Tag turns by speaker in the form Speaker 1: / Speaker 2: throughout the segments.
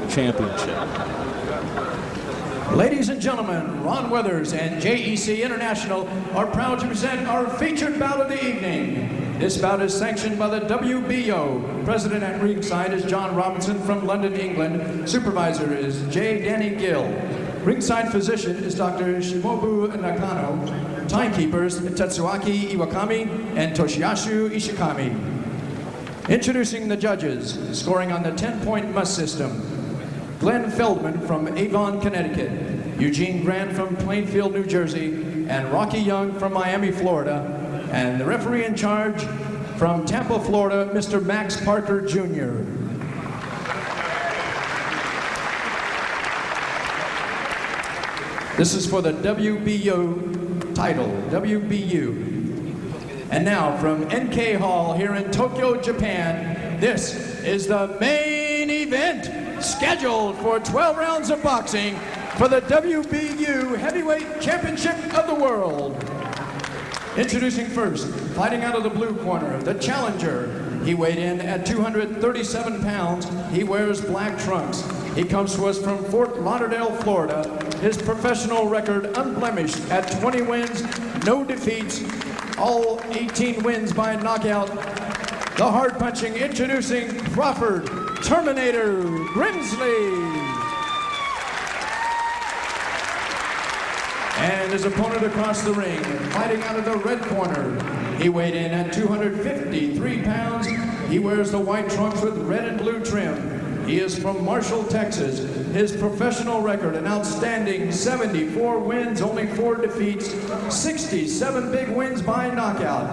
Speaker 1: Championship.
Speaker 2: Ladies and gentlemen, Ron Weathers and JEC International are proud to present our featured bout of the evening. This bout is sanctioned by the WBO. President at ringside is John Robinson from London, England. Supervisor is J. Danny Gill. Ringside physician is Dr. Shimobu Nakano. Timekeepers Tetsuaki Iwakami and Toshiyasu Ishikami. Introducing the judges, scoring on the 10-point must system. Glenn Feldman from Avon, Connecticut. Eugene Grant from Plainfield, New Jersey. And Rocky Young from Miami, Florida. And the referee in charge from Tampa, Florida, Mr. Max Parker, Jr. This is for the WBO title, WBU. And now from NK Hall here in Tokyo, Japan, this is the main event scheduled for 12 rounds of boxing for the WBU Heavyweight Championship of the World. Introducing first, fighting out of the blue corner, the challenger. He weighed in at 237 pounds. He wears black trunks. He comes to us from Fort Lauderdale, Florida. His professional record unblemished at 20 wins, no defeats, all 18 wins by knockout. The hard-punching, introducing Crawford, Terminator Grimsly. And his opponent across the ring, fighting out of the red corner. He weighed in at 253 pounds. He wears the white trunks with red and blue trim. He is from Marshall, Texas. His professional record, an outstanding 74 wins, only 4 defeats, 67 big wins by knockout.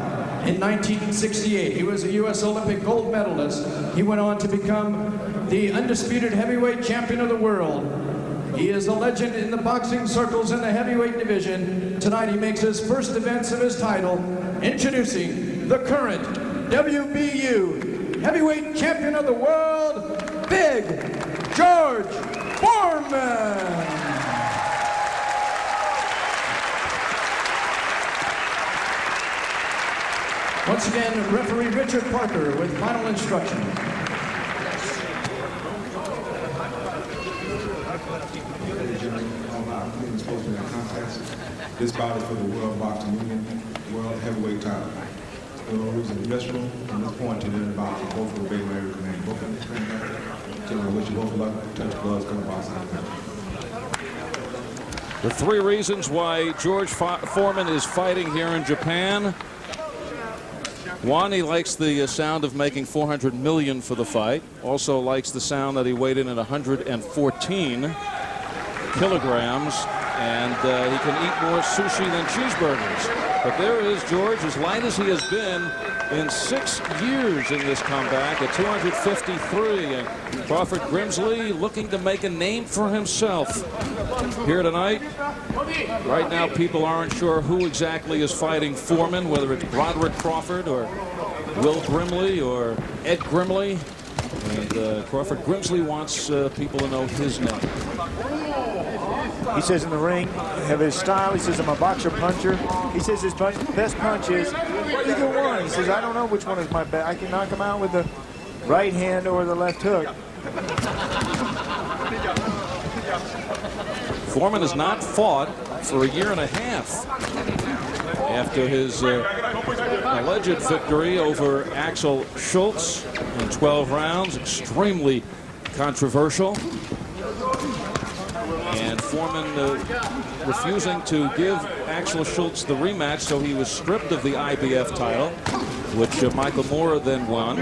Speaker 2: In 1968, he was a U.S. Olympic gold medalist. He went on to become the undisputed heavyweight champion of the world. He is a legend in the boxing circles in the heavyweight division. Tonight he makes his first defense of his title, introducing the current WBU heavyweight champion of the world, Big George Foreman. Once again, referee Richard Parker with final instruction.
Speaker 3: This bout is for the World Boxing Union World Heavyweight title. For no reason, the restroom from this point to the end of the bout, both of the big area remain. Both of them, I wish you both luck. Touch gloves, come to boxing.
Speaker 1: The 3 reasons why George Foreman is fighting here in Japan. 1, he likes the sound of making $400 million for the fight. Also likes the sound that he weighed in at 114 kilograms. And he can eat more sushi than cheeseburgers. But there is George, as light as he has been in 6 years in this comeback at 253. And Crawford Grimsly looking to make a name for himself here tonight. Right now, people aren't sure who exactly is fighting Foreman, whether it's Broderick Crawford or Will Grimley or Ed Grimley. And Crawford Grimsly wants people to know his name.
Speaker 4: He says in the ring, have his style. He says, I'm a boxer puncher. He says his best punch is either one. He says, I don't know which one is my best. I can knock him out with the right hand or the left hook.
Speaker 1: Foreman has not fought for a year and a half after his alleged victory over Axel Schultz in 12 rounds. Extremely controversial. And Foreman refusing to give Axel Schultz the rematch, so he was stripped of the IBF title, which Michael Moore then won.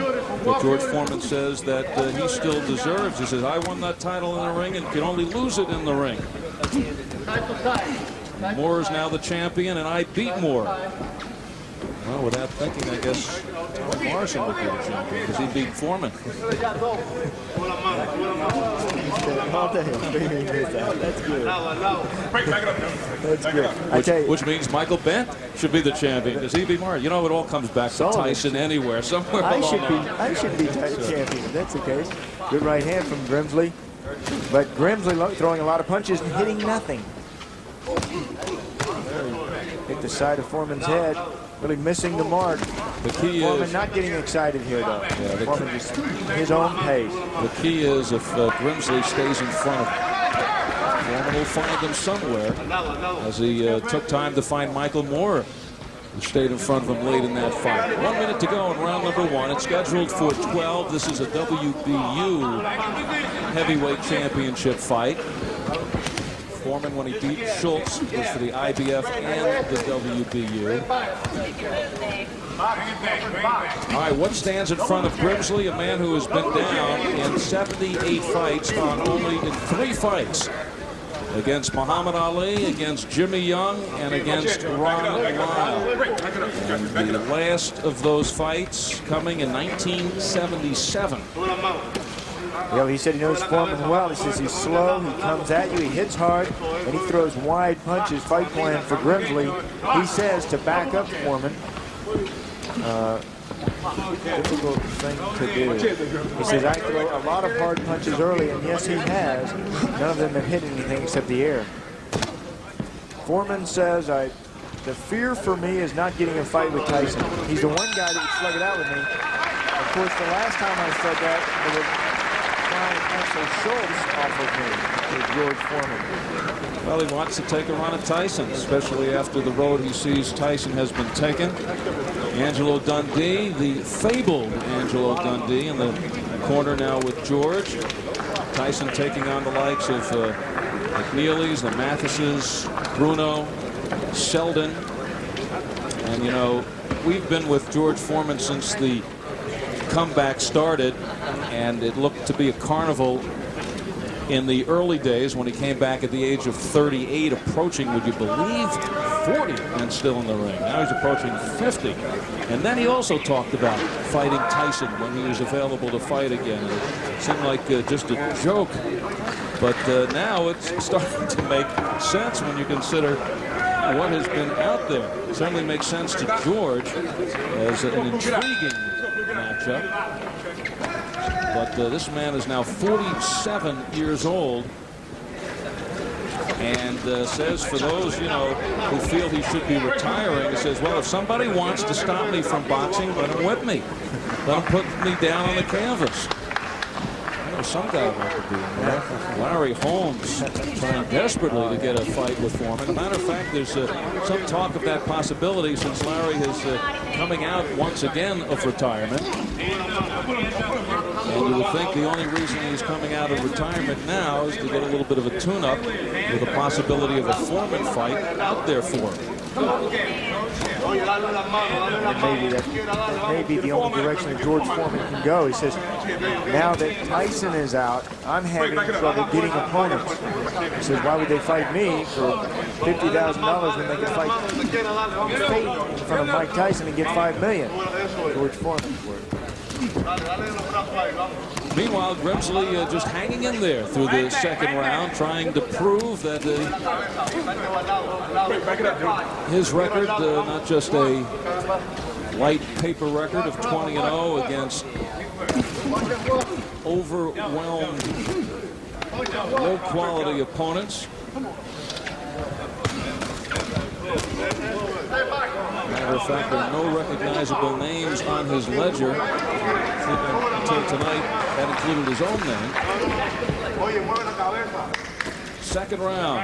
Speaker 1: But George Foreman says that he still deserves. He says, I won that title in the ring and can only lose it in the ring. Moore is now the champion, and I beat Moore. Well, without thinking, I guess Tom Morrison would be the champion because he beat Foreman.
Speaker 4: That's good. That's good.
Speaker 1: Which means Michael Bent should be the champion because he beat Moore. You know, it all comes back to Tyson anywhere, somewhere along the line.
Speaker 4: I should be champion if that's the case. Good right hand from Grimsly. But Grimsly throwing a lot of punches and hitting nothing. Hit the side of Foreman's head. Really missing the mark.
Speaker 1: The key
Speaker 4: Foreman
Speaker 1: is
Speaker 4: not getting excited here, though.
Speaker 1: Yeah,
Speaker 4: Foreman just his own pace.
Speaker 1: the key is if Grimsly stays in front of him, Foreman will find him somewhere, as he took time to find Michael Moore, who stayed in front of him late in that fight. 1 minute to go in round number 1. It's scheduled for 12. This is a WBU heavyweight championship fight. Foreman, when he beat Schultz, was for the IBF and the WBU. All right, what stands in front of Grimsly? A man who has been down in 78 fights on only in 3 fights. Against Muhammad Ali, against Jimmy Young, and against Ron Lyle. And the last of those fights coming in 1977.
Speaker 4: Yeah, he said he knows Foreman well. He says he's slow, he comes at you, he hits hard, and he throws wide punches. Fight plan for Grimsly, he says, to back up Foreman. Difficult thing to do. He says, I throw a lot of hard punches early, and yes, he has. None of them have hit anything except the air. Foreman says, the fear for me is not getting a fight with Tyson. He's the one guy that would slug it out with me. Of course, the last time I said that, there was Schultz offered me to George Foreman.
Speaker 1: Well, he wants to take a run at Tyson, especially after the road he sees Tyson has been taken. Angelo Dundee, the fabled Angelo Dundee, in the corner now with George. Tyson taking on the likes of McNeely's, the Mathises, Bruno, Selden. And, you know, we've been with George Foreman since the comeback started, and it looked to be a carnival in the early days when he came back at the age of 38, approaching, would you believe, 40 and still in the ring. Now he's approaching 50. And then he also talked about fighting Tyson when he was available to fight again. It seemed like just a joke. But now it's starting to make sense when you consider what has been out there. It certainly makes sense to George as an intriguing matchup. But this man is now 47 years old, and says, for those, you know, who feel he should be retiring, he says, well, if somebody wants to stop me from boxing, let him whip me. Let him put me down on the canvas. You know, some guy wants to do that. Larry Holmes trying desperately to get a fight with Foreman. As a matter of fact, there's some talk of that possibility since Larry is coming out once again of retirement. And you would think the only reason he's coming out of retirement now is to get a little bit of a tune-up with the possibility of a Foreman fight out there for him.
Speaker 4: And maybe that may be the only direction that George Foreman can go. He says, now that Tyson is out, I'm having trouble getting opponents. He says, why would they fight me for $50,000 when they could fight Fate in front of Mike Tyson and get $5 million? George Foreman's word.
Speaker 1: Meanwhile, Grimsly just hanging in there through the second round, trying to prove that his record, not just a light paper record of 20-0 against overwhelmed, low-quality opponents. Matter of fact, there are no recognizable names on his ledger until tonight. That included his own name. Second round.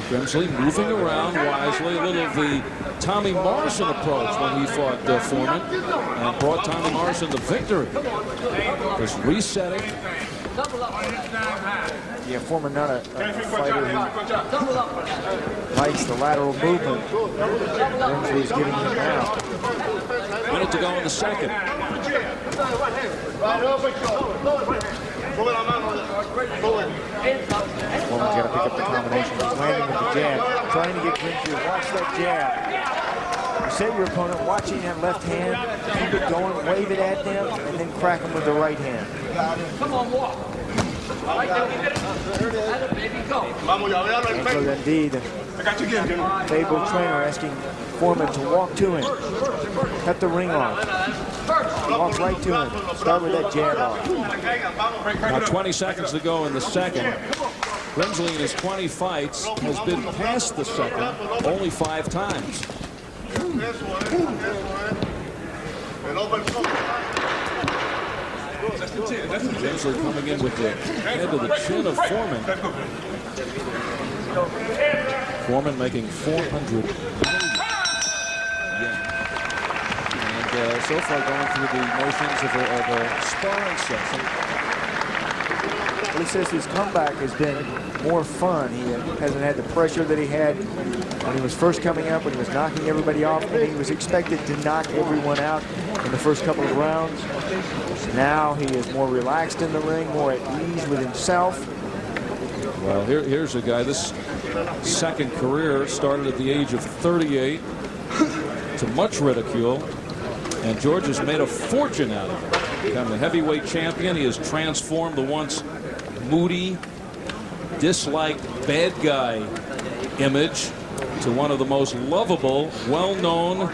Speaker 1: Grimsly moving around wisely. A little of the Tommy Morrison approach when he fought Foreman and brought Tommy Morrison the victory. Just resetting.
Speaker 4: Yeah, Foreman not a fighter who likes the lateral movement. Grimsly's getting him now.
Speaker 1: Minute to go in the second.
Speaker 4: Foreman's got to pick up the combination. He's landing with the jab, trying to get Grimsly. Watch that jab. You set your opponent, watching that left hand, keep it going, wave it at them, and then crack them with the right hand.
Speaker 5: Come on, walk.
Speaker 4: So indeed, the fabled trainer asking Foreman to walk to him, cut the ring off, walk right to him, start with that jab off.
Speaker 1: Now 20 seconds to go in the second. Grimsly in his 20 fights has been past the second only 5 times. Grimsly coming in with the head to the chin of Foreman. Foreman making 400 million. And so far going through the motions of a sparring session.
Speaker 4: Well, he says his comeback has been more fun. He hasn't had the pressure that he had when he was first coming up, when he was knocking everybody off, and he was expected to knock everyone out in the first couple of rounds. Now he is more relaxed in the ring, more at ease with himself.
Speaker 1: Well, here's a guy, this second career started at the age of 38 to much ridicule, and George has made a fortune out of it. Become the heavyweight champion. He has transformed the once moody, disliked, bad guy image to one of the most lovable, well-known,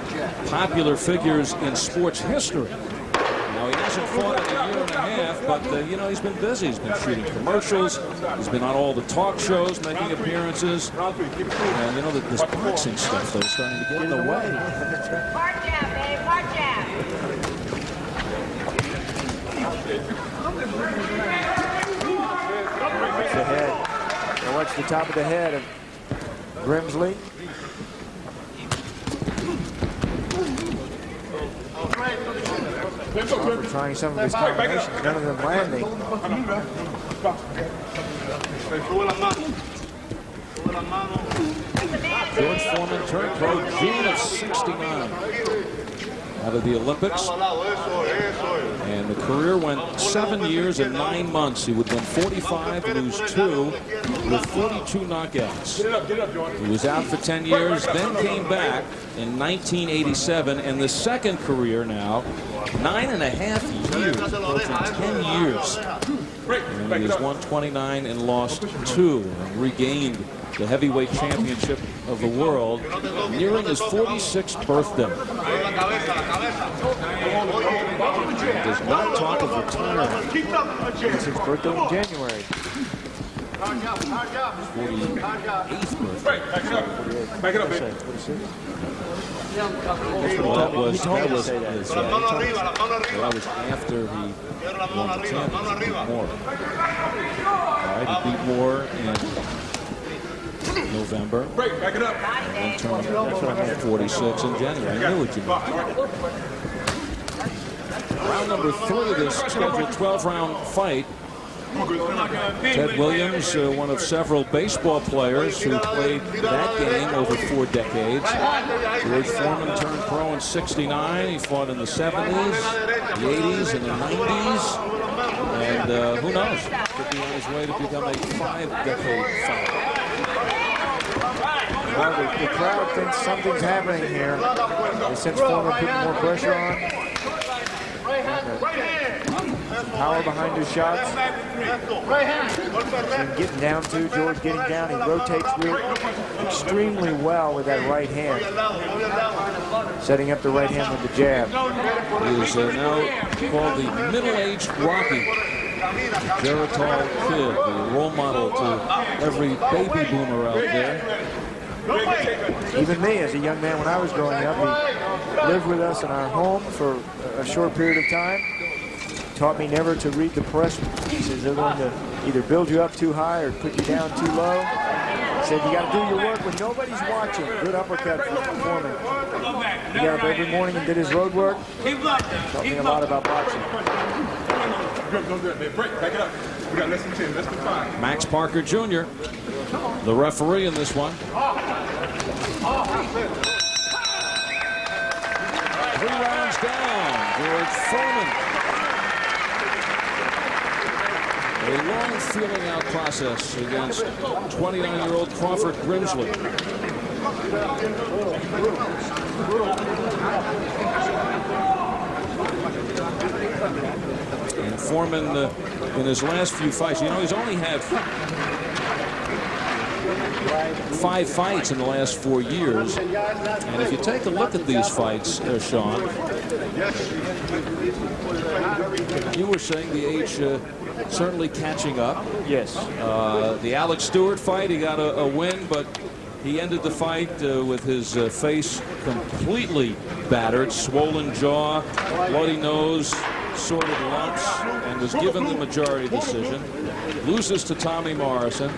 Speaker 1: popular figures in sports history. Now, he hasn't fought in a year and a half, but, you know, he's been busy. He's been shooting commercials. He's been on all the talk shows, making appearances. And, you know, this boxing stuff, though, is starting to get in the way.
Speaker 5: Watch out, babe. Watch out.
Speaker 4: Watch the head. Now watch the top of the head of Grimsly. Crawford trying some of his combinations, none of them landing.
Speaker 1: George Foreman turned pro June of '69 out of the Olympics. And the career went 7 years and 9 months. He would win 45, lose 2, with 42 knockouts. He was out for 10 years, then came back in 1987, and the second career now, 9.5 years, approaching 10 years. And he has won 29 and lost 2, and regained the heavyweight championship of the world, nearing his 46th birthday. He does not talk of retirement.
Speaker 4: It's his birthday in January.
Speaker 1: 48th birthday.
Speaker 3: Back it up, baby.
Speaker 1: Well, that was
Speaker 3: Arriba,
Speaker 1: that was after he won the championship. Beat Moore. All right, he beat Moore in November.
Speaker 3: Back it up.
Speaker 1: And turned 46 in January. I knew what you meant. Round number 3 of this scheduled 12-round fight. Ted Williams, one of several baseball players who played that game over 4 decades. George Foreman turned pro in '69. He fought in the 70s, the 80s, and the 90s. And who knows? Could be on his way to become a 5-decade fighter.
Speaker 4: Well, the crowd thinks something's happening here. Since Foreman putting more pressure on. Power behind his shots. And getting down to George, getting down. He rotates extremely well with that right hand. Setting up the right hand with the jab.
Speaker 1: He is now called the middle-aged Rocky. Geritol kid, the role model to every baby boomer out there.
Speaker 4: Even me, as a young man when I was growing up, he lived with us in our home for a short period of time. Taught me never to read the press. He says they're going to either build you up too high or put you down too low. He said you got to do your work when nobody's watching. Good uppercut from Foreman. He got up every morning and did his road work. Taught me a lot about boxing.
Speaker 3: Back it up. We got less than 10, less than 5.
Speaker 1: Max Parker Jr., the referee in this one. 3 rounds down, George Foreman. A long feeling-out process against 29-year-old Crawford Grimsly. And Foreman, in his last few fights, you know, he's only had 5 fights in the last 4 years. And if you take a look at these fights, Sean, you were saying the age certainly catching up.
Speaker 4: Yes.
Speaker 1: The Alex Stewart fight, he got a win, but he ended the fight with his face completely battered, swollen jaw, bloody nose, sordid lumps, and was given the majority decision. Loses to Tommy Morrison.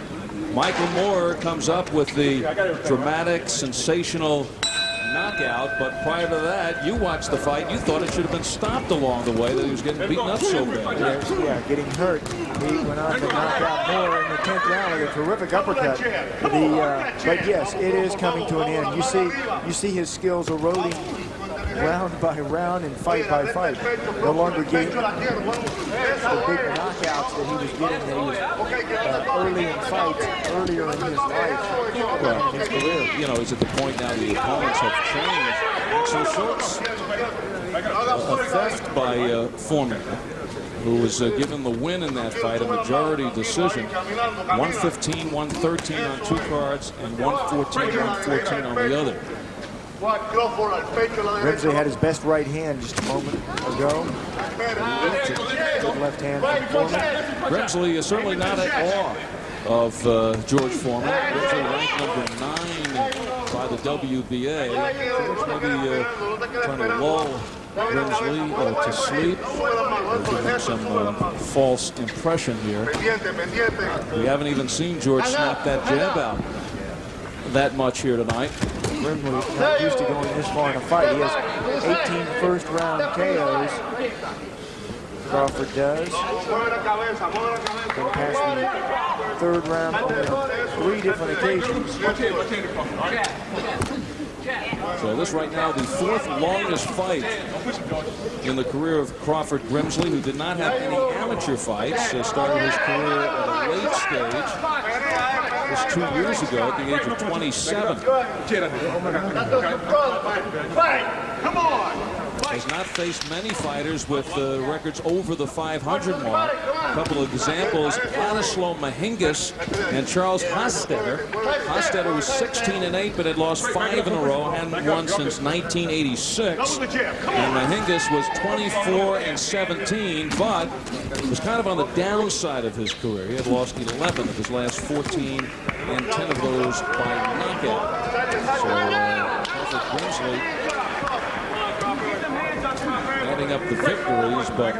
Speaker 1: Michael Moore comes up with the dramatic, sensational knockout, but prior to that, you watched the fight. You thought it should have been stopped along the way, that he was getting beaten up so bad.
Speaker 4: Yeah, getting hurt. He went on to knock out Moore in the 10th round with a terrific uppercut. But yes, it is coming to an end. You see his skills eroding round by round and fight by fight. No longer getting the big knockouts that he was getting early in fights, earlier in his life, well, in his career.
Speaker 1: You know, he's at the point now the opponents have changed. Axel Schultz, a theft by Foreman, who was given the win in that fight, a majority decision. 115, 113 on 2 cards, and 114, 114 on the other.
Speaker 4: Grimsly had his best right hand just a moment ago. Good left hand from Foreman.
Speaker 1: Grimsly is certainly not at awe of George Foreman. Grimsly ranked number 9 by the WBA. Maybe trying to lull Grimsly to sleep, or give him some false impression here. We haven't even seen George snap that jab out that much here tonight.
Speaker 4: Grimsly not used to going this far in a fight. He has 18 first-round KOs. Crawford does. Been past the 3rd round on 3 different occasions.
Speaker 1: So this right now, the 4th longest fight in the career of Crawford Grimsly, who did not have any amateur fights. Started his career at a late stage. Just 2 years ago at the age of 27.
Speaker 5: Come on!
Speaker 1: Has not faced many fighters with records over the 500 mark. A couple of examples, Ladislau Mahingis and Charles Hostetter. Hostetter was 16-8, but had lost 5 in a row, hadn't won since 1986. And Mahingis was 24-17, but was kind of on the downside of his career. He had lost 11 of his last 14, and 10 of those by knockout. So, Crawford Grimsly adding up the victories, but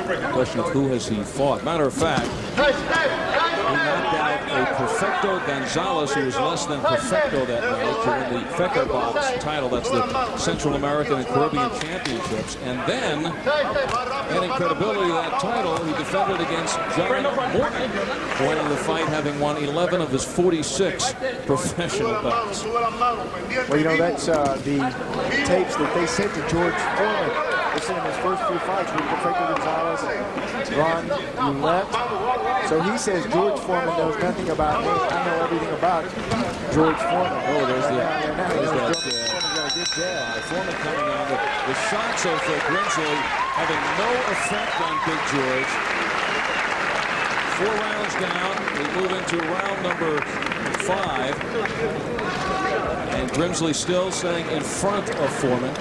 Speaker 1: the question of who has he fought. Matter of fact, he knocked out a Perfecto Gonzalez, who was less than Perfecto that night, to win the Fecker Box title. That's the Central American and Caribbean Championships. And then, adding credibility to that title, he defended against John Morton, going into the fight having won 11 of his 46 professional bouts.
Speaker 4: Well, you know, that's the tapes that they sent to George Foreman. They sent him his first 2 fights with Perfecto Gonzalez, Ron Roulette. So he says George Foreman knows nothing about me. I know everything about George Foreman.
Speaker 1: Oh, there's that.
Speaker 4: Good jab.
Speaker 1: Foreman coming on. The shots of Grimsly having no effect on Big George. 4 rounds down. We move into round number 5. And Grimsly still staying in front of Foreman.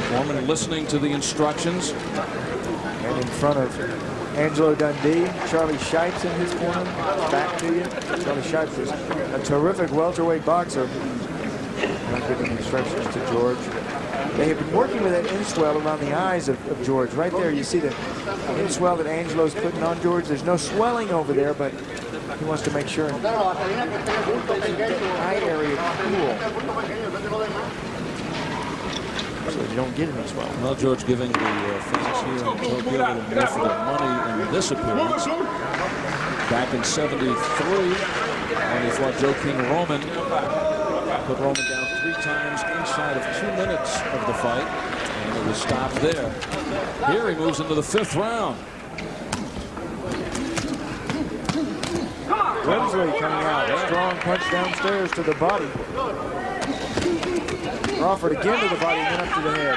Speaker 1: Foreman listening to the instructions.
Speaker 4: And in front of Angelo Dundee, Charlie Shipes in his corner. Back to you. Charlie Shipes is a terrific welterweight boxer. Not giving instructions to George. They have been working with that inswell around the eyes of George. Right there, you see the inswell that Angelo's putting on George. There's no swelling over there, but he wants to make sure the eye area cool, so you don't get any swelling.
Speaker 1: Well, George giving the fans here in Tokyo a little more for their money in this appearance. Back in '73, when he fought Joe King Roman, put Roman down 3 times inside of 2 minutes of the fight, and it was stopped there. Here he moves into the 5th round.
Speaker 4: Grimsly coming out, a strong punch downstairs to the body. Crawford again to the body and then up to the head.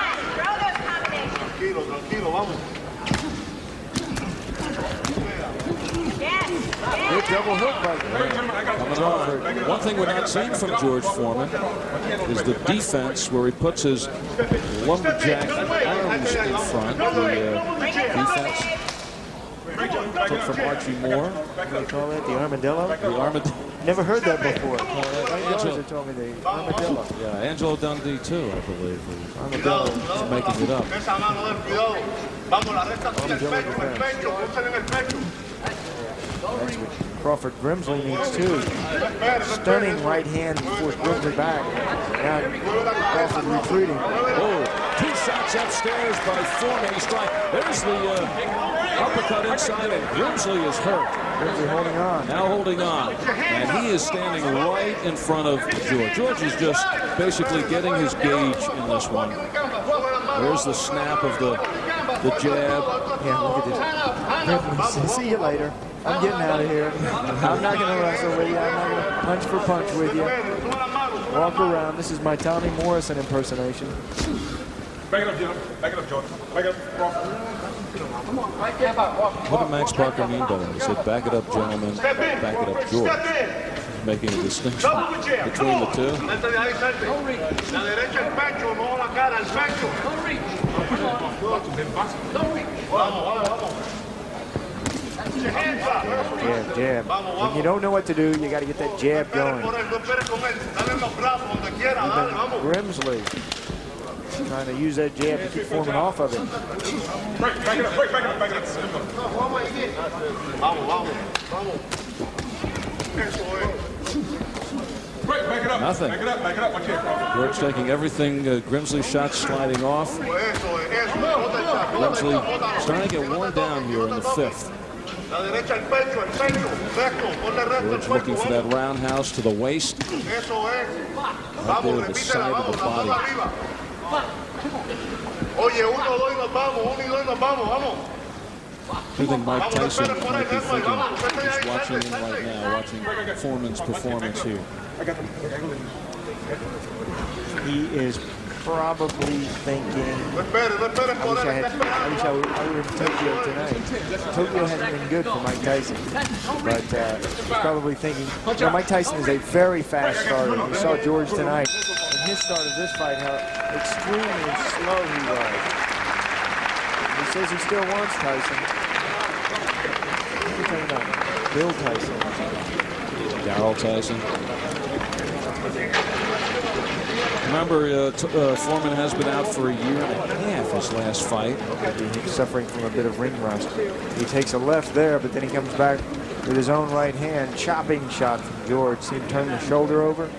Speaker 4: Good double hook by Crawford.
Speaker 1: One thing we're not seeing from George Foreman is the defense, where he puts his lumberjack arms in front. The defense took from Archie Moore.
Speaker 4: What do they call that? The armadillo?
Speaker 1: The armadillo.
Speaker 4: Never heard that before. Angelo told me the armadillo.
Speaker 1: Yeah, Angelo Dundee too, I believe. Armadillo is making it up.
Speaker 4: That's what Crawford Grimsly needs too. Stunning right hand to force Grimsly back. Now Crawford retreating.
Speaker 1: Oh, 2 shots upstairs by Foreman. He strikes. There's the uppercut inside, and Grimsly is hurt.
Speaker 4: Grimsly holding on.
Speaker 1: Now holding on. And he is standing right in front of George. George is just basically getting his gauge in this one. There's the snap of the jab.
Speaker 4: Yeah, look at this. See you later. I'm getting out of here. I'm not going to wrestle with you. I'm not going to punch for punch with you. Walk around. This is my Tommy Morrison impersonation.
Speaker 5: Back it up, Jim. Back it up, George. Back it up, Crawford.
Speaker 1: What did Max Parker mean by that? He said, back it up, gentlemen. Back it up, George. Making a distinction between the two.
Speaker 4: Jab. When you don't know what to do, you got to get that jab going. Even Grimsly trying to use that jab to keep Foreman off of him.
Speaker 5: Back it up, back it up, back it up.
Speaker 1: Nothing.
Speaker 5: Back it up, back it up. Watch here, Crawford.
Speaker 1: George taking everything. Grimsly shots sliding off. Grimsly starting to get worn down here in the 5th. George looking for that roundhouse to the waist. Right there to the side of the body. I think Mike Tyson might be thinking, he's watching him right now, watching Foreman's performance here.
Speaker 4: He is probably thinking, I wish I were in Tokyo tonight. Tokyo hasn't been good for Mike Tyson. But he's probably thinking, you know, Mike Tyson is a very fast starter. You saw George tonight in his start of this fight, how extremely slow he was. He says he still wants Tyson. What are you talking about? Bill Tyson.
Speaker 1: Darryl Tyson. Remember, Foreman has been out for a year and a half his last fight.
Speaker 4: He's suffering from a bit of ring rust. He takes a left there, but then he comes back with his own right hand. Chopping shot from George. See him turn the shoulder over.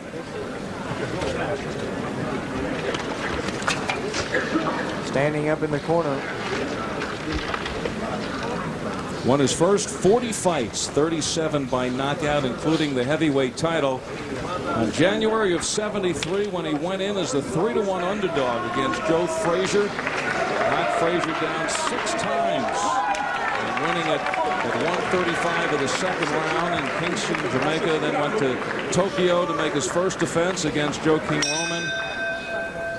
Speaker 4: Standing up in the corner.
Speaker 1: Won his first 40 fights, 37 by knockout, including the heavyweight title. In January of '73, when he went in as the 3-1 underdog against Joe Frazier, knocked Frazier down 6 times, and winning at 135 of the 2nd round in Kingston, Jamaica. Then went to Tokyo to make his first defense against Joaquin Roman.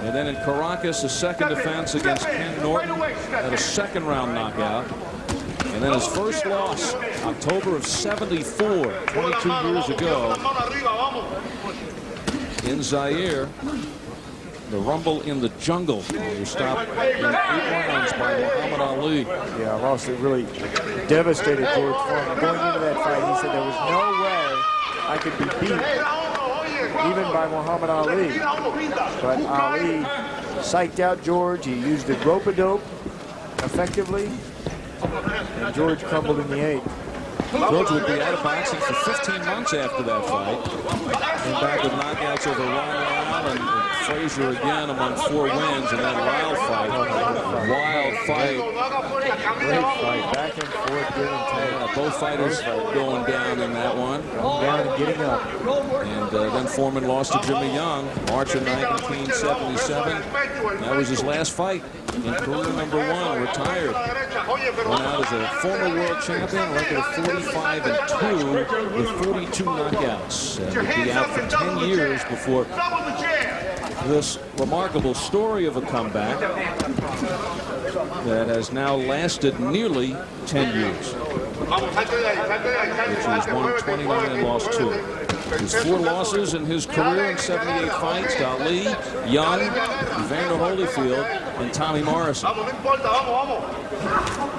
Speaker 1: And then in Caracas, a 2nd defense against Ken Norton at a 2nd round knockout. And then his first loss, October of '74, 22 years ago, in Zaire, the Rumble in the Jungle. He was stopped in 8 rounds by Muhammad Ali.
Speaker 4: Yeah, lost it. Really devastated George Foreman. Going into that fight, he said there was no way I could be beat, even by Muhammad Ali. But Ali psyched out George. He used the rope-a-dope effectively. And George crumbled in the 8th.
Speaker 1: George would be out of boxing for 15 months after that fight. Came back with knockouts over Lyle and Frazier again among 4 wins, and that Lyle fight. Wild fight.
Speaker 4: Great fight. Back and forth, give and take.
Speaker 1: Yeah, both fighters going down in that one.
Speaker 4: Going down and getting up.
Speaker 1: And then Foreman lost to Jimmy Young, March of 1977. That was his last fight in career number 1, retired. Went out as a former world champion, record of 45-2 with 42 knockouts. And would be out for 10 years before this remarkable story of a comeback that has now lasted nearly 10 years. Which was won 29 and lost 2. His 4 losses in his career in 78 fights to Ali, Young, Evander Holyfield, and Tommy Morrison.
Speaker 6: Vamos, no importa, vamos, vamos.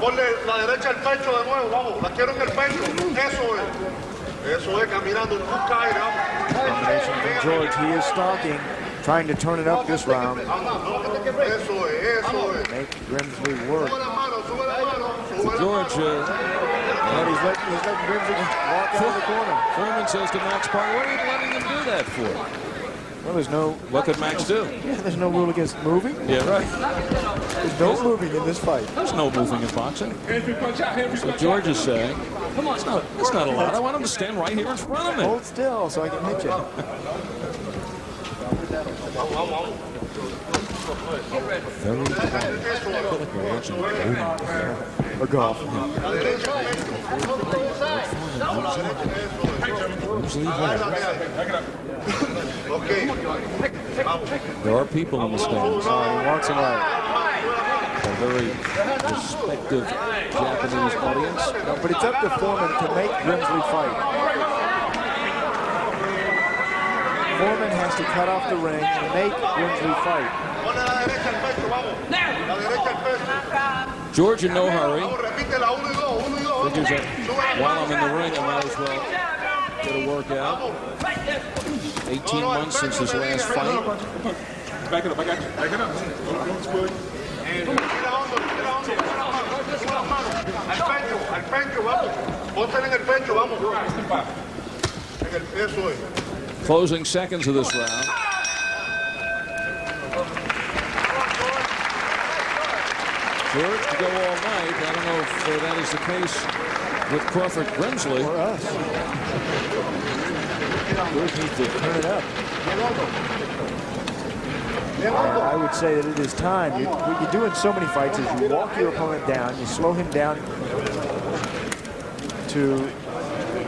Speaker 6: Ponle la derecha al pecho de nuevo, vamos. La quiero en el pecho. Eso es. Eso es, caminando, busca aire, vamos.
Speaker 4: Combination from George. He is stalking, trying to turn it up this round.
Speaker 6: Eso es, eso es.
Speaker 4: Make Grimsly work.
Speaker 6: Sube la mano, sube la mano.
Speaker 1: George,
Speaker 4: But he's letting Grimsly walk out of the corner.
Speaker 1: Foreman says to Max Park, what are you letting him do that for?
Speaker 4: Well, there's no...
Speaker 1: What could Max do?
Speaker 4: Yeah, there's no rule against moving.
Speaker 1: Yeah, right.
Speaker 4: There's no moving in this fight.
Speaker 1: There's no moving in boxing. So George is saying, it's not allowed. I want him to stand right here in front of me.
Speaker 4: Hold still so I can hit you.
Speaker 1: Very quiet. I feel like we're watching bowling
Speaker 4: Or golf.
Speaker 1: There are people in the stands.
Speaker 4: He walks away.
Speaker 1: A very respective Japanese audience.
Speaker 4: No, but it's up to Foreman to make Grimsly fight. Foreman has to cut off the ring and make Grimsly fight.
Speaker 1: George in no hurry. Figures that while I'm in the ring, I might as well get a workout. 18 months since his last fight.
Speaker 5: Back it up, I got you. Back it up. Don't squid.
Speaker 6: Al pecho, vamos. Póntale en el pecho, vamos. Eso es.
Speaker 1: Closing seconds of this round. George to go all night. I don't know if that is the case with Crawford Grimsly.
Speaker 4: For us. George needs to turn it up. I would say that it is time. What you do in so many fights is you walk your opponent down, you slow him down to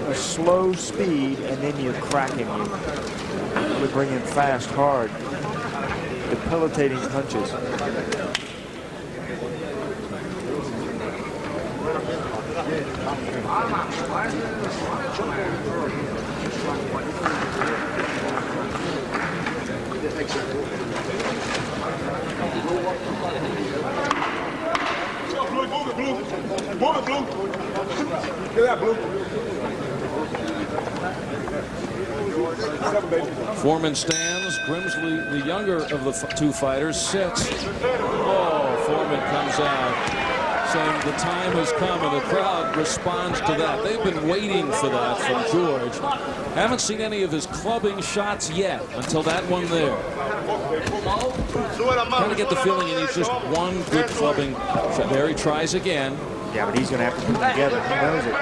Speaker 4: a slow speed, and then you crack him. You really bring him fast, hard, debilitating punches.
Speaker 5: Move it, Blue. Get that, Blue.
Speaker 1: Foreman stands. Grimsly, the younger of the two fighters, sits. Oh, Foreman comes out, saying the time has come, and the crowd responds to that. They've been waiting for that from George. Haven't seen any of his clubbing shots yet until that one there. Kind of get the feeling he needs just one good clubbing shot. There he tries again.
Speaker 4: Yeah, but he's going to have to put them together. He knows it.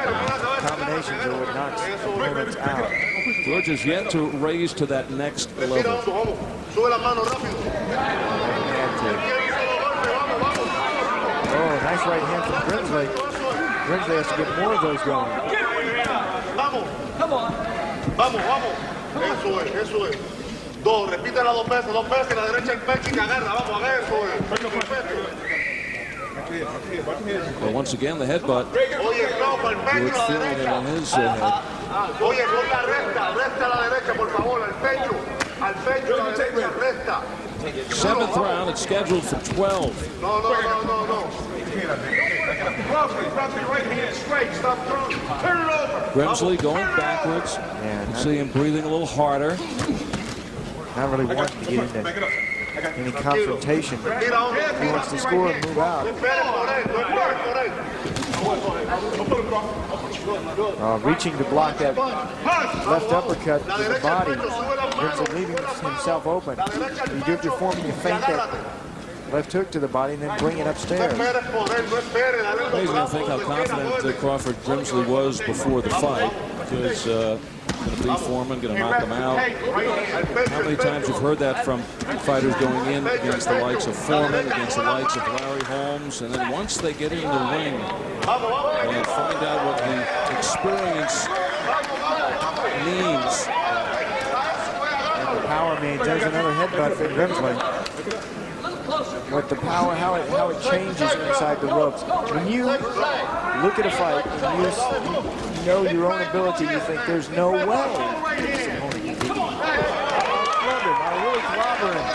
Speaker 4: Combinations are what knocks opponents out.
Speaker 1: George is yet to raise to that next level.
Speaker 4: Oh, nice right hand from Grimsly. Grimsly has to get more of those going.
Speaker 6: Come on. Vamos. Eso es, eso es. Dos, repítela dos veces, la derecha el pecho y que agarra, vamos, a ver, eso es.
Speaker 1: But once again, the headbutt.
Speaker 6: Oye, no, el pecho,
Speaker 1: George
Speaker 6: la
Speaker 1: feeling it
Speaker 6: derecha.
Speaker 1: on his head.
Speaker 6: Oye, con la recta a la derecha, por favor, al pecho, la derecha, recta.
Speaker 1: Seventh round, it's scheduled for 12.
Speaker 6: No.
Speaker 1: Grimsly going backwards. You see him breathing a little harder.
Speaker 4: Not really wanting to get into any confrontation. He wants to score and move out. Reaching to block that left uppercut to the body. Grimsly leaving himself open. You do it to Foreman, you feint that left hook to the body and then bring it upstairs.
Speaker 1: Amazing to think how confident Crawford Grimsly was before the fight. Because going to beat Foreman, going to knock him out. How many times you've heard that from fighters going in against the likes of Foreman, against the likes of Larry Holmes, and then once they get in the ring and find out what the experience means.
Speaker 4: And the power means there's another headbutt for Grimsly. What the power, how it changes inside the ropes. When you look at a fight and you know your own ability, you think there's no way this opponent can beat me. Clobber him.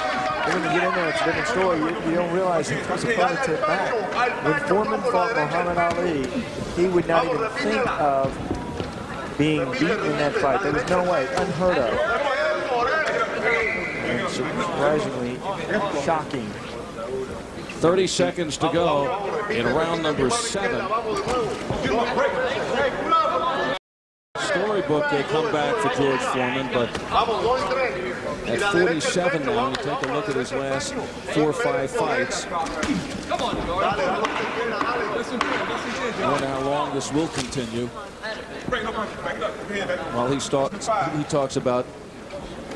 Speaker 4: But when you get in there, it's a different story. You don't realize he was a tip back. When Foreman fought Muhammad Ali, he would not even think of being beaten in that fight. There was no way, unheard of. And surprisingly shocking.
Speaker 1: 30 seconds to go in round number 7. Storybook comeback for George Foreman, but at 47 now, you take a look at his last 4 or 5 fights. I wonder how long this will continue. While he talks about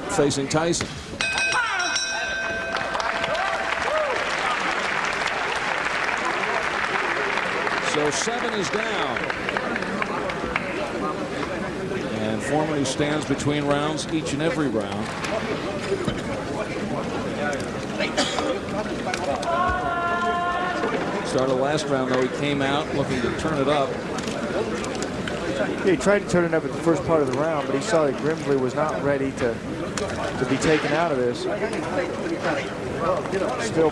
Speaker 1: facing Tyson. So 7 is down. And Foreman, who stands between rounds each and every round. Started last round, though, he came out looking to turn it up.
Speaker 4: Yeah, he tried to turn it up at the first part of the round, but he saw that Grimsly was not ready to be taken out of this. Still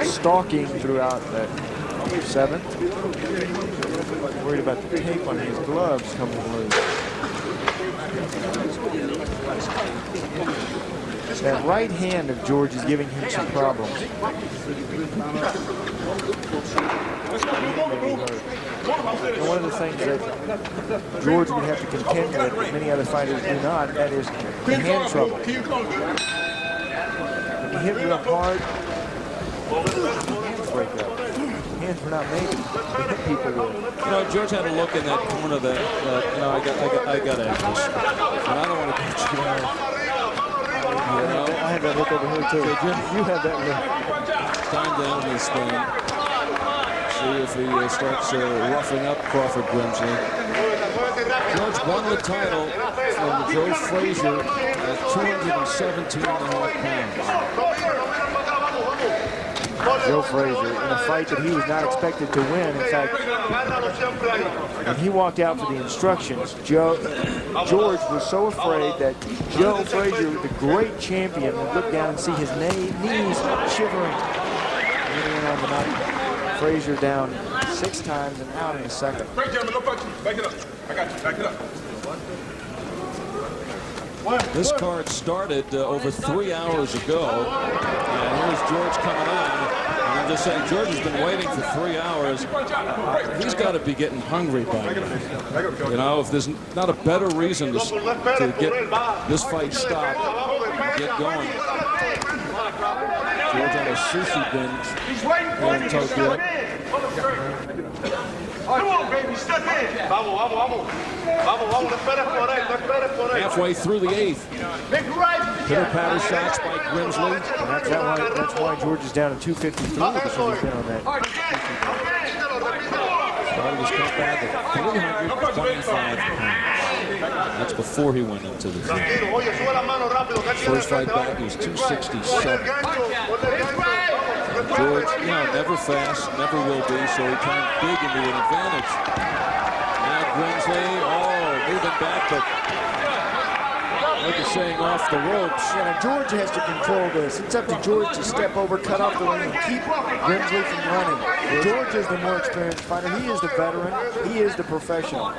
Speaker 4: stalking throughout that 7th. Worried about the tape on his gloves coming loose. That right hand of George is giving him some problems. And one of the things that George would have to contend with, that many other fighters do not, that is the hand trouble. When you hit real hard, hands break up. Hands were not made to hit people with.
Speaker 1: You know, George had a look in that corner that you know, I got at this. And I don't want to catch you out. You know?
Speaker 4: I had that look over here too. You had that look.
Speaker 1: Time down this thing. See if he starts roughing up Crawford Grimsly. George won the title from Joe Frazier at 217.5 pounds.
Speaker 4: Joe Frazier in a fight that he was not expected to win. In fact, when he walked out for the instructions, George was so afraid that Joe Frazier, the great champion, would look down and see his knees shivering. And on the night, Frazier down 6 times and out in the 2nd.
Speaker 5: Back it up. I got you. Back it up.
Speaker 1: This card started over 3 hours ago, and here's George coming on. And I'm just saying, George has been waiting for 3 hours. He's got to be getting hungry by now. You know, if there's not a better reason to get this fight stopped, get going. George on a sushi binge here in Tokyo.
Speaker 6: Come on, baby, step in. Vamos, vamos, vamos. Vamos, vamos, no esperes por él, no esperes por él.
Speaker 1: Halfway through the 8th. Pitter-patter shots by Grimsly.
Speaker 4: That's why George is down to 253 because he's been on that.
Speaker 1: Started his comeback at 325 pounds. That's before he went into the fight. First fight back, he was 267. George, you know, never fast, never will be, so he turned big into an advantage. Now Grimsly, moving back, but like you're saying, off the ropes.
Speaker 4: Yeah, George has to control this. It's up to George to step over, cut off the ring, and keep Grimsly from running. George is the more experienced fighter. He is the veteran. He is the professional.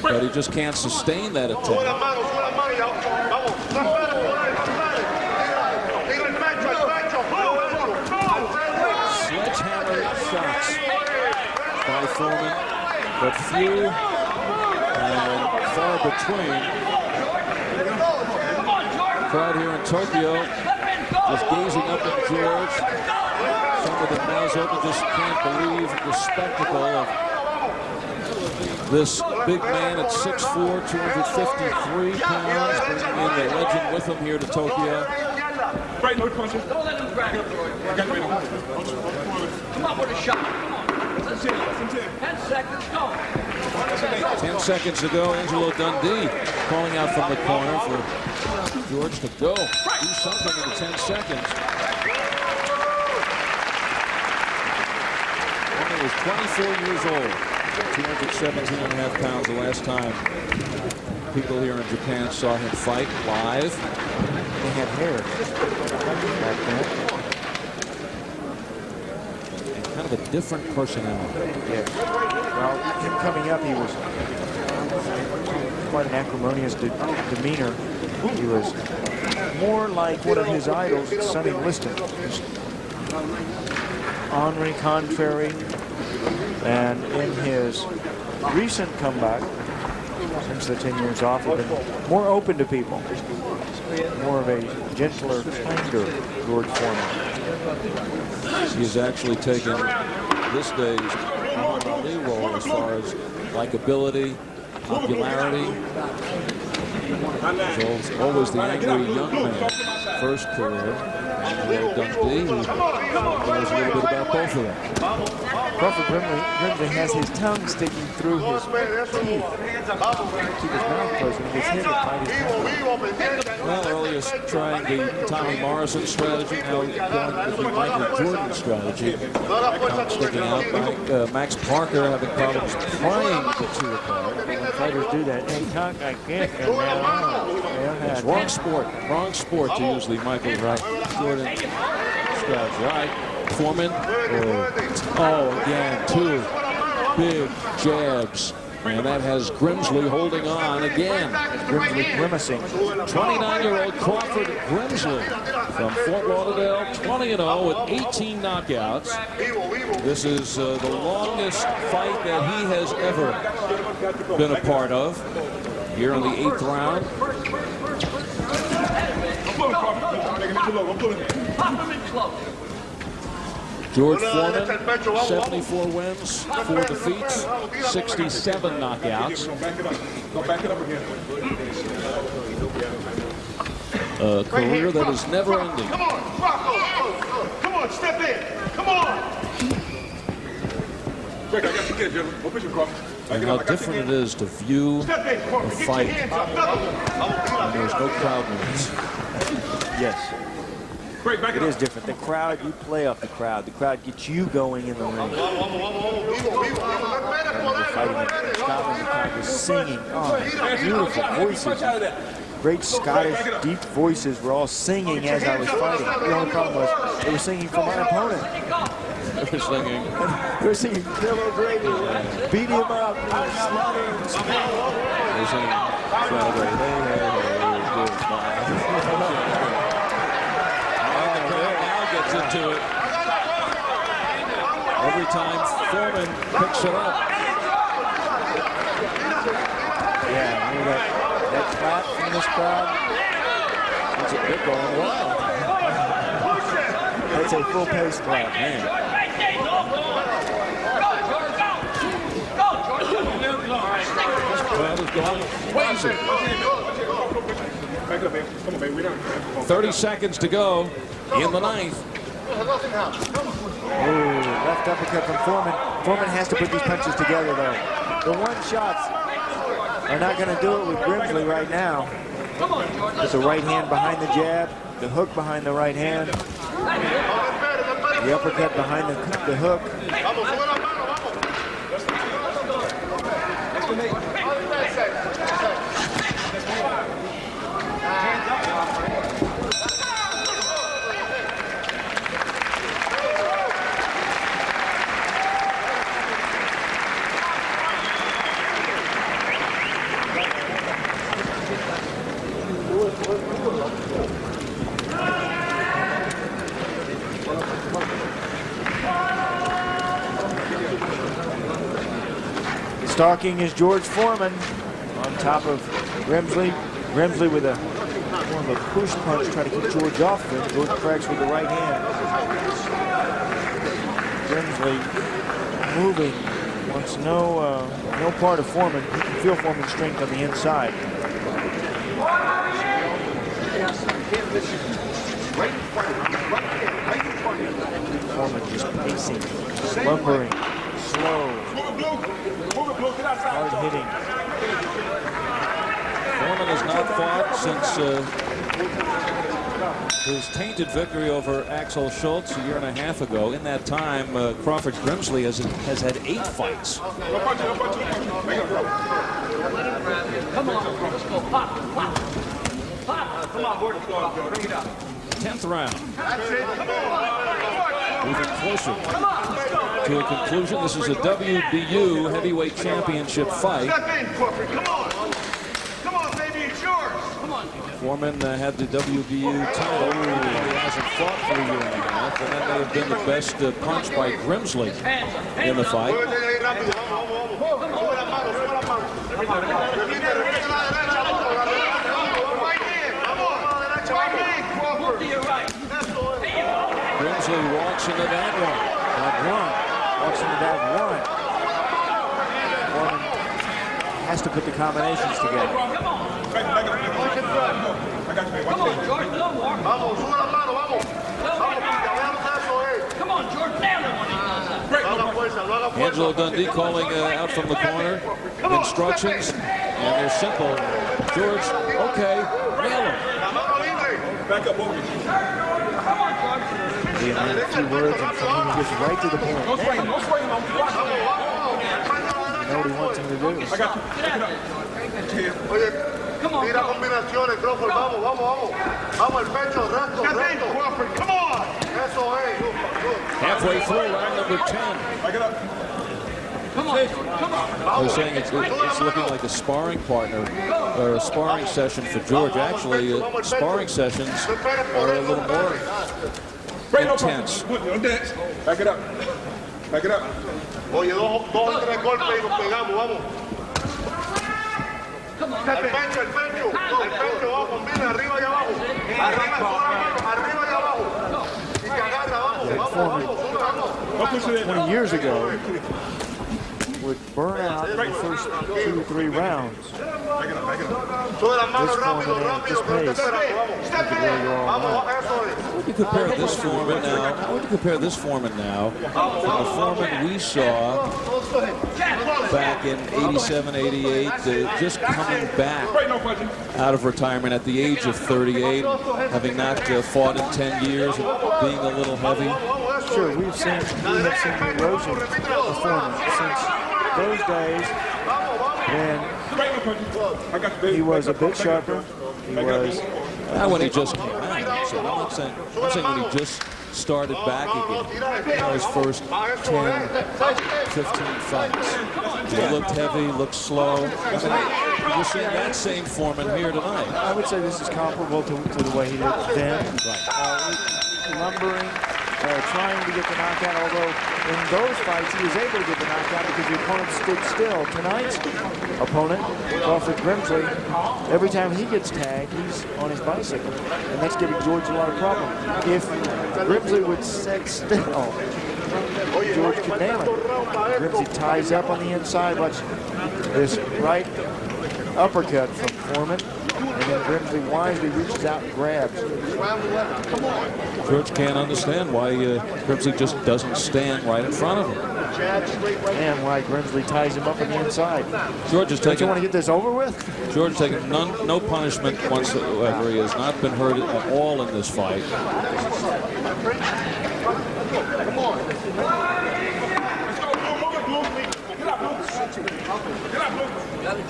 Speaker 1: But he just can't sustain that attack. Sledgehammer shots by Foreman, but few and far between. Crowd here in Tokyo just gazing up at George. Some of the mouths open, just can't believe the spectacle of this big man at 6'4", 253 pounds, bringing in the legend with him here to Tokyo.
Speaker 5: Right, no punches. Don't let him grab it. Come on with a shot. 10 seconds, go.
Speaker 1: 10 seconds to go. Angelo Dundee calling out from the corner for George to go. Do something in the 10 seconds. When he was 24 years old. 217.5 pounds the last time people here in Japan saw him fight live.
Speaker 4: He had hair back then.
Speaker 1: And kind of a different personality.
Speaker 4: Yeah. Well, him coming up, he was quite an acrimonious demeanor. He was more like one of his idols, Sonny Liston. Henri Contrary. And in his recent comeback, since the 10 years off, he's been more open to people. More of a gentler, kinder George Foreman.
Speaker 1: He's actually taken this day's lead role as far as likability, popularity. He's always the angry young man. First career. And Dundee, who knows a little bit about both of them.
Speaker 4: Crawford Grimsly has his tongue sticking through his teeth. Keep his mouth closed and his head will bite his tongue.
Speaker 1: Well, earlier trying the Tommy Morrison strategy, now going with the Michael Jordan strategy. Tongue sticking out. Max Parker having problems playing the two apart.
Speaker 4: When fighters do that, they talk like this.
Speaker 1: It's wrong sport to use the Michael Jordan strategy. All right, Foreman. Oh, again, two big jabs. And that has Grimsly holding on again.
Speaker 4: Grimsly grimacing.
Speaker 1: 29-year-old Crawford Grimsly from Fort Lauderdale, 20-0 with 18 knockouts. This is the longest fight that he has ever been a part of. Here in the 8th round. George Foreman, 74 wins, 4 defeats, 67 knockouts. A career that is never ending.
Speaker 6: Come on, Rocco! Come on, step in! Come on!
Speaker 5: Quick, I got the kid, gentlemen. Go push him, Crawford.
Speaker 1: And how different it is to view a fight when there's no crowd noise.
Speaker 4: Yes.
Speaker 5: Great, back
Speaker 4: It is different. The crowd, you play off the crowd. The crowd gets you going in the ring. When we're fighting in Scotland, the crowd was singing. Oh, beautiful voices. Great Scottish, deep voices were all singing as I was fighting. The only problem was they were singing for my opponent.
Speaker 1: They
Speaker 4: They were singing Bill O'Grady, beat him up, slaughter him,
Speaker 1: They're singing Saturday. Into it. Every time Foreman picks it up.
Speaker 4: Yeah, that clap from this crowd, it's a bit going wild. That's a full-paced clap, man.
Speaker 1: This crowd is going crazy.
Speaker 5: Back up, man. Come on, man. We're down.
Speaker 1: 30 seconds to go in the 9th.
Speaker 4: Ooh, left uppercut from Foreman. Foreman has to put these punches together, though. The one shots are not going to do it with Grimsly right now. There's a right hand behind the jab, the hook behind the right hand, the uppercut behind the hook. Stalking is George Foreman on top of Grimsly. Grimsly with more of a push punch, trying to keep George off him. George cracks with the right hand. Grimsly moving, wants no part of Foreman. You can feel Foreman's strength on the inside. Foreman just pacing, lumbering, slow. Hard hitting.
Speaker 1: Foreman has not fought since His tainted victory over Axel Schultz a year and a half ago. In that time, Crawford Grimsly has had 8 fights.
Speaker 5: No punch, no punch, no punch.
Speaker 7: Come on, let's go. Pop, pop. Pop. Come on, Gordon. Bring it up.
Speaker 1: 10th round.
Speaker 7: That's it. Come on.
Speaker 1: Moving closer
Speaker 7: Come on, let's go.
Speaker 1: to a conclusion. This is a WBU heavyweight championship fight.
Speaker 6: Step in, Crawford. Come on. Come on, baby. It's yours.
Speaker 7: Come on.
Speaker 1: Foreman had the WBU title. He hasn't fought for a year and a half, and that may have been the best punch by Grimsly in the fight. Grimsly walks into that one.
Speaker 4: Walks into that one. Foreman has to put the combinations together.
Speaker 7: Come on, George. No more. Come on, George. Nail him when he does that.
Speaker 1: Angelo Dundee calling out from the corner. Instructions, and they're simple. George, okay, nail him.
Speaker 5: Back up, Boogie.
Speaker 7: Come on, George.
Speaker 4: The amount of 2 words and from him, he gets right to the point.
Speaker 5: No swing, no swing, no swing.
Speaker 4: You know what he wants him to do.
Speaker 5: I got you. Pick it up.
Speaker 6: Oye,
Speaker 7: Come on,
Speaker 6: mira combinaciones, Crawford. Vamos, vamos, vamos. Vamos, el pecho, recto, recto. Crawford, come on. Eso es.
Speaker 1: Halfway through round number 10.
Speaker 5: Back it up.
Speaker 7: Come on, George. Come on.
Speaker 1: I was saying it's looking like a sparring partner or a sparring session for George. Actually, sparring sessions are a little more intense.
Speaker 5: Don't dance. Back it up. Back it up.
Speaker 6: Oye, dos o 3 golpes y nos pegamos, vamos. El pecho, el pecho. No, el pecho, vamos, combina, arriba y abajo. Arriba, arriba y abajo. Y te agarra, vamos, vamos, vamos.
Speaker 5: Don't push it in.
Speaker 4: 20 years ago, would burn out in the first 2 or 3 rounds.
Speaker 6: Sube las manos
Speaker 4: This
Speaker 6: rápido,
Speaker 4: Foreman at
Speaker 6: rápido.
Speaker 4: this pace.
Speaker 6: Step in. Vamos, eso es.
Speaker 1: Would you compare this Foreman now? How would you compare this Foreman now to the Foreman we saw back in '87, '88, just coming back out of retirement at the age of 38, having not fought in 10 years, and being a little heavy?
Speaker 4: Sure, we have seen the erosion of Foreman since those days when he was a bit sharper. He was.
Speaker 1: Not when he just came out. So I'm saying when he just started back again. His first 10, 15 fights. He looked heavy, looked slow. You're seeing that same Foreman here tonight.
Speaker 4: I would say this is comparable to the way he looked then. Lumbering, trying to get the knockout, although in those fights he was able to get the knockout because the opponent stood still. Tonight's opponent, Crawford Grimsly, every time he gets tagged, he's on his bicycle. And that's giving George a lot of problem. If Grimsly would sit still, George could nail him. Grimsly ties up on the inside. Watch this right uppercut from Foreman. And then Grimsly wisely reaches out and grabs.
Speaker 1: George can't understand why Grimsly just doesn't stand right in front of him.
Speaker 4: And why Grimsly ties him up on the inside.
Speaker 1: George is
Speaker 4: Don't you
Speaker 1: taking
Speaker 4: want to get this over with?
Speaker 1: George taking no punishment whatsoever. He has not been hurt at all in this fight.
Speaker 6: Come on.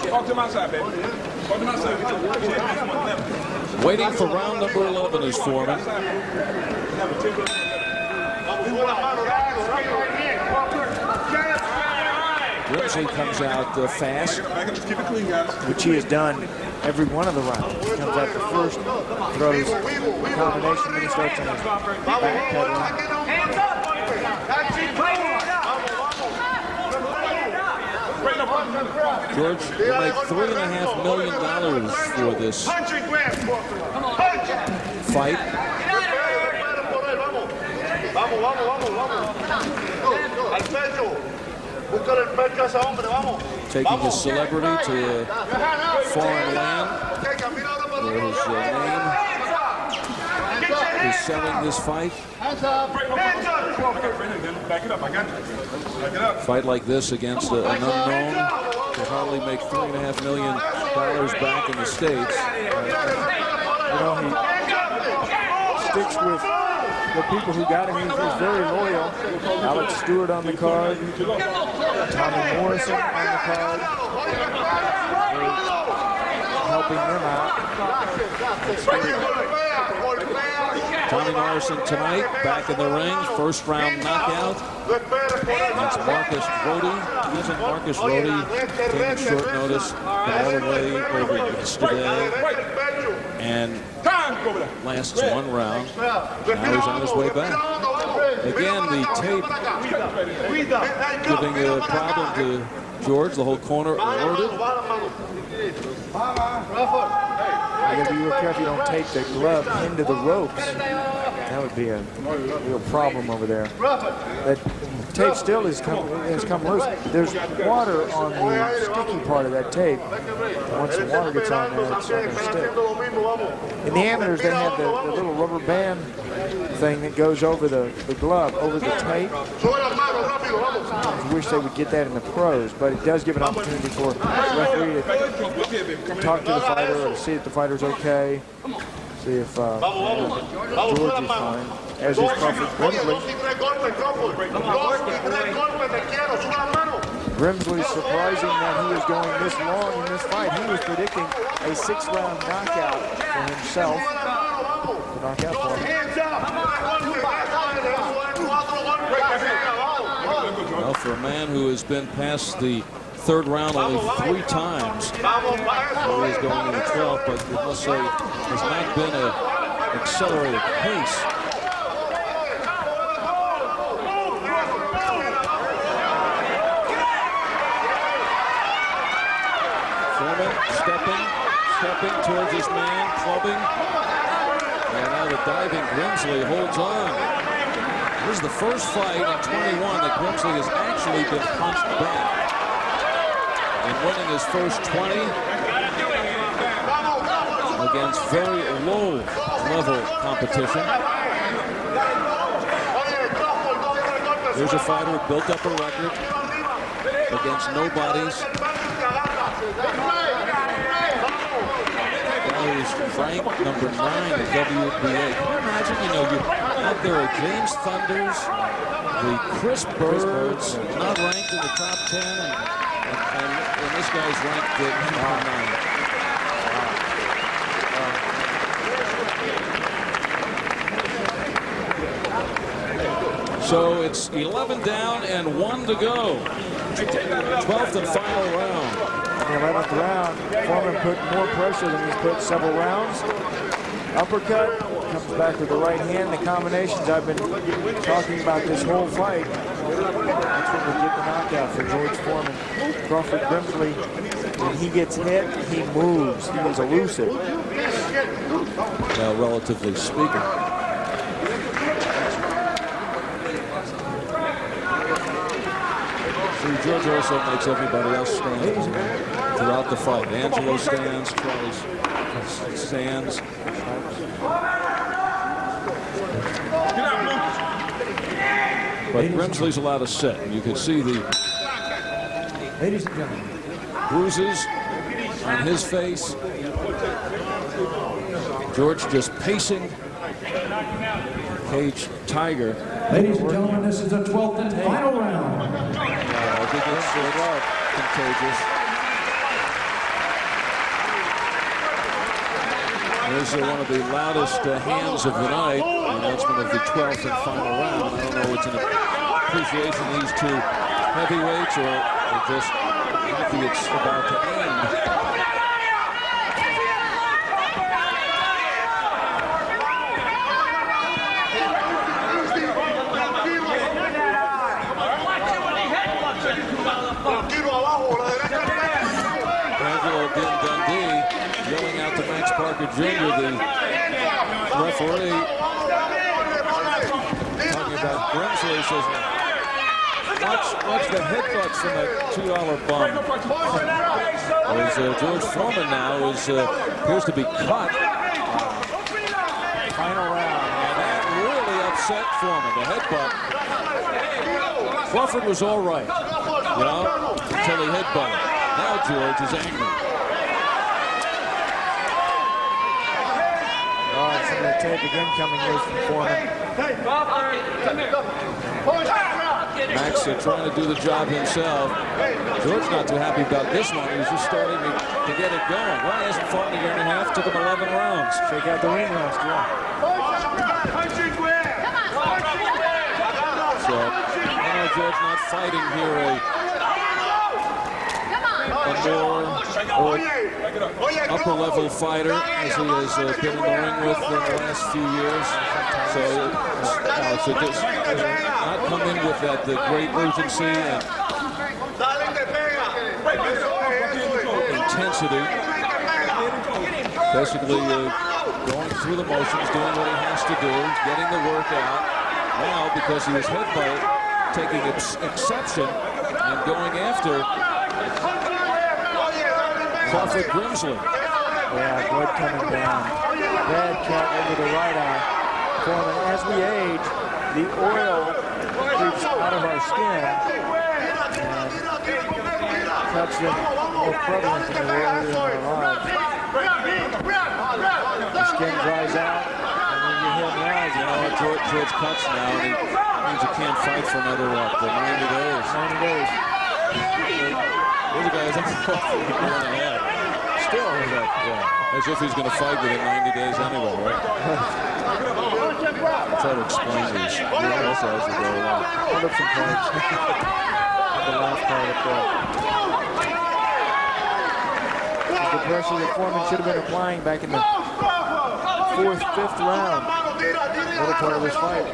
Speaker 5: Talk to my side, baby. Talk to my side.
Speaker 1: Waiting for round number 11 is Foreman. Grimsly comes out fast,
Speaker 4: Which he has done every one of the rounds. He comes out the first, throws a combination, then he starts on his backpedaling.
Speaker 1: George will make $3.5 million for this fight. Taking his celebrity to a foreign land where his name is selling this fight.
Speaker 5: Back it up, I got you. Back it up.
Speaker 1: Fight like this against an unknown to hardly make $3.5 million back in the States.
Speaker 4: You know, sticks with the people who got him. He's very loyal. Alex Stewart on the card. Tommy Morrison on the card. Helping them out.
Speaker 1: Tommy Morrison tonight, back in the ring, first round knockout. That's Marcus Rody. Isn't Marcus Rody taking short notice all the way over yesterday? And lasts one round. Now he's on his way back. Again, the tape giving a problem to George. The whole corner alerted.
Speaker 4: You gotta be real careful you don't take the glove into the ropes. That would be a real problem over there. That tape still has come loose. There's water on the sticky part of that tape. Once the water gets on there, it's not going to stick. In the amateurs, they have the little rubber band thing that goes over the glove, over the tape. I wish they would get that in the pros, but it does give an opportunity for the referee to talk to the fighter or see if the fighter's okay. See if George is fine, as is Crawford. Grimsly surprising that he was going this long in this fight. He was predicting a 6-round knockout for himself. To knock out for him.
Speaker 1: Well, for a man who has been past the third round only 3 times, he's going into 12, but I must say has not been an accelerated pace. Foreman stepping towards his man, clubbing, and now the diving Grimsly holds on. This is the first fight in 21 that Grimsly has actually been punched back. And winning his first 20 against very low-level competition. Here's a fighter who built up a record against nobodies. He's ranked number 9 at WBA. Can you imagine, you're out there are James Thunders, the Chris Birds, not ranked in the top 10, and this guy's ranked at number 9. So it's 11 down and 1 to go. 12th and final round.
Speaker 4: The 11th round, Foreman put more pressure than he's put several rounds. Uppercut, comes back with the right hand. The combinations I've been talking about this whole fight. That's what will get the knockout for George Foreman. Crawford Grimsly, when he gets hit, he moves. He is elusive.
Speaker 1: Well, relatively speaking. George also makes everybody else stand throughout the fight. Angelo stands, Charlie stands. But Grimsly's allowed to sit. You can see the bruises on his face. George just pacing. Cage Tiger.
Speaker 2: Ladies and gentlemen, this is the 12th and final round.
Speaker 1: I think it's contagious. Here's one of the loudest hands of the night. The announcement of the 12th and final round. I don't know if it's an appreciation of these two heavyweights or just happy it's about to end. Yelling out to Max Parker Jr., the referee, talking about Grimsly, says, watch the headbutts from that $2 bum. As George Foreman now appears to be cut. Final round, and that really upset Foreman, the headbutt. Crawford was all right, until he headbutted. Now George is angry.
Speaker 4: Some of the tape again coming loose from Foreman.
Speaker 1: Max trying to do the job himself. George not too happy about this one. He was just starting to get it going. Well, he hasn't fought in a year and a half. Took him 11 rounds.
Speaker 4: Check out the ring rust, yeah.
Speaker 1: So, George not fighting here a more upper-level fighter as he has been in the ring with in the last few years. So just not come in with that great urgency and intensity. Basically going through the motions, doing what he has to do, getting the work out. Now, because he was hit by it, taking exception and going after Crawford Grimsly.
Speaker 4: Yeah, blood coming down. Bad cut over the right eye. Foreman, as we age, the oil creeps out of our skin and cuts them more prevalent than they were in our lives. The skin dries out, and when you hit rise, you know,
Speaker 1: George cuts now, and he means he can't fight for another, 90 days.
Speaker 4: 90 days.
Speaker 1: Here's a guy who's on for a year and a half. Still, yeah, as if he's going to fight within 90 days anyway, right? I'll try to explain these also as we go along.
Speaker 4: Hold up some points. The last part up there. The pressure that Foreman should have been applying back in the 4th, 5th round. Little part of this fight.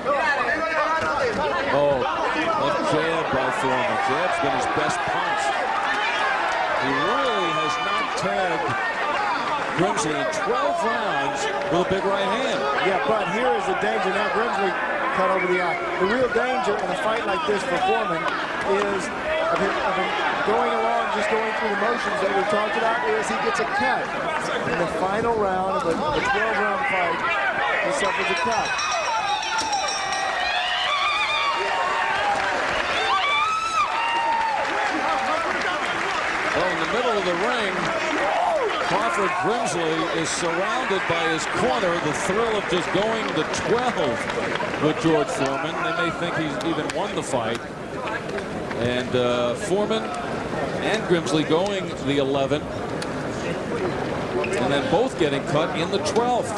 Speaker 1: Oh, left jab by Foreman. Jab's been his best punch. He really has not tagged Grimsly in 12 rounds with a big right hand.
Speaker 4: Yeah, but here is the danger. Now Grimsly cut over the eye. The real danger in a fight like this for Foreman is of him going along, just going through the motions that we talked about, is he gets a cut. In the final round of a 12-round fight, he suffers a cut.
Speaker 1: Well, in the middle of the ring, Crawford Grimsly is surrounded by his corner. The thrill of just going to 12 with George Foreman. They may think he's even won the fight. And Foreman and Grimsly going the 11th. And then both getting cut in the 12th.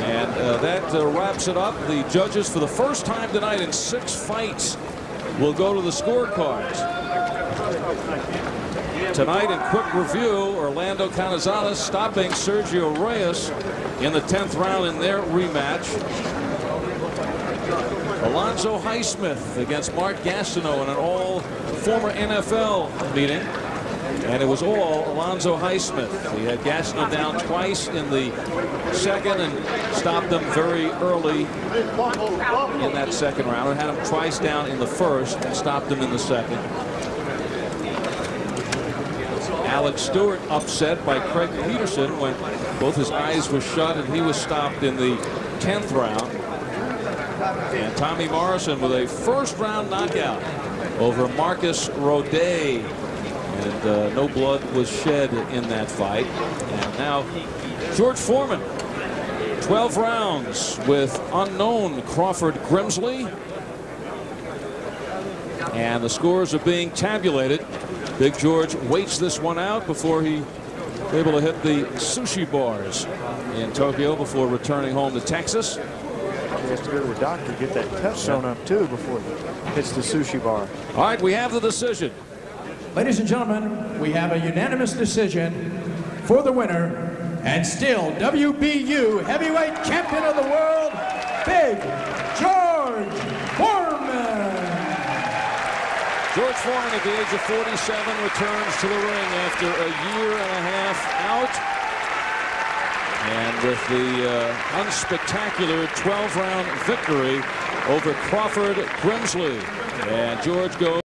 Speaker 1: And that wraps it up. The judges, for the first time tonight in 6 fights, will go to the scorecards. Tonight, in quick review, Orlando Canizales stopping Sergio Reyes in the 10th round in their rematch. Alonzo Highsmith against Mark Gastineau in an all former NFL meeting. And it was all Alonzo Highsmith. He had Gastineau down twice in the 2nd and stopped them very early in that 2nd round. And had him twice down in the 1st and stopped him in the 2nd. Alex Stewart upset by Craig Peterson when both his eyes were shut and he was stopped in the 10th round. And Tommy Morrison with a 1st round knockout over Marcus Roday. And no blood was shed in that fight. And now George Foreman, 12 rounds with unknown Crawford Grimsly. And the scores are being tabulated. Big George waits this one out before he's able to hit the sushi bars in Tokyo before returning home to Texas.
Speaker 4: He has to go to the doctor to get that test sewn up too before he hits the sushi bar.
Speaker 1: All right, we have the decision.
Speaker 2: Ladies and gentlemen, we have a unanimous decision for the winner and still WBU heavyweight champion of the world, Big George Foreman.
Speaker 1: George Foreman, at the age of 47, returns to the ring after a year and a half out. And with the unspectacular 12-round victory over Crawford Grimsly. And George goes